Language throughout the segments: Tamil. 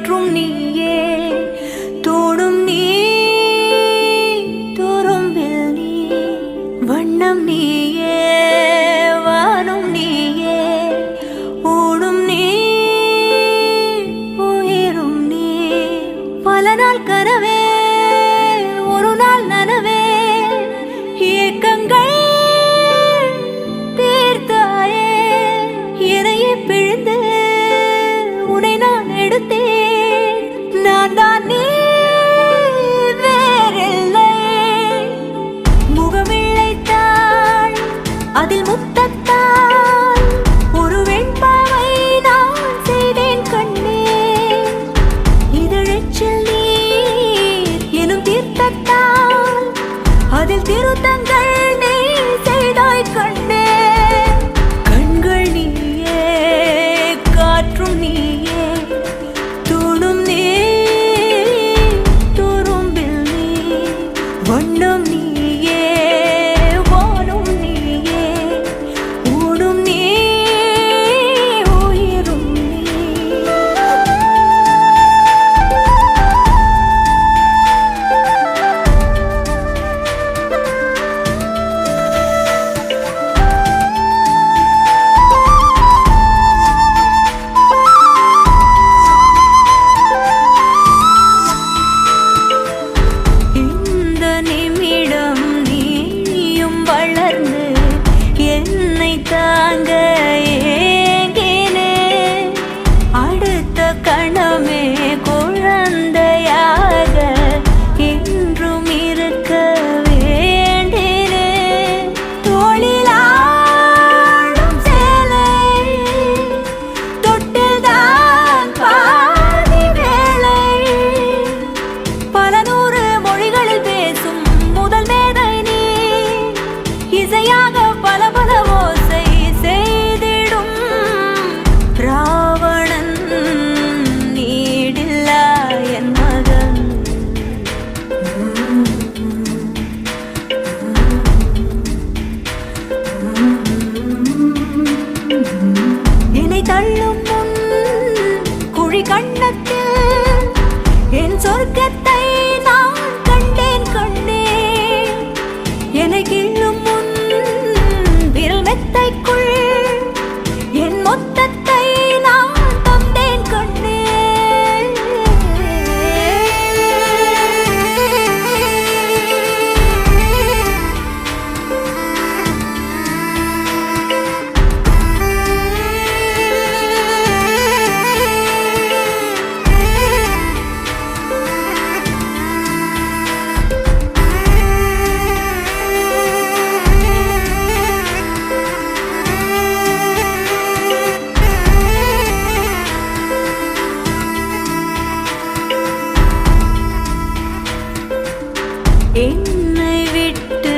காற்றும் நீயே தோடும் நீ துரும்பில் நீ வண்ணம் நீயே வானும் நீயே ஊடும் நீ உயிரும் நீ பல நாள் கனவே ஒரு நாள் நனவே ஏக்கங்கள் தீர்த்தாயே இறையை பிழிந்து உனை நான் எடுத்தேன் நான் தான் நீ வேறில்லை முகமிழைத்தாள் அதில் முத்தத்தால் ஒரு வெண்பாவை நான் செய்தேன் கண்ணே இதழச்சில் நீர் எனும் தீர்த்தத்தால் அதில் திருத்தங்கள் நீ செய்தாய் கண்ணே கண்கள் நீயே காற்றும் நீயே தூணும் நீ துரும்பில் நீ வண்ணம் நீயே வானும் நீயே ஊடும் நீ உயிரும் நீ இந்த நிமிடம் நீயும் வளர்ந்து என்னை தாங்க ஏங்கினே அடுத்த கணமே குழந்தையாக என்றும் இருக்க வேண்டினே தோளிலாடும் சேலை தொட்டில்தான் பாதி வேளை பல நூறு மொழிகளில் பேசும் முதல் மேதை நீ இசையாக பல பல ஓசை செய்திடும் ராவணன் நீடில்லா என் மகன் என்னை தள்ளும் முன் குழி கண்ணத்தில் என் சொர்க்கத்தை நான் கண்டேன் கண்டேன் என்னை கிள்ளும் முன் விரல் மெத்தைக்குள் என் மொத்தத்தை நான் தந்தேன் கண்ணே என்னை விட்டு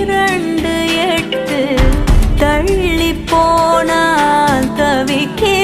2 8 தள்ளி போனால் தவிக்கே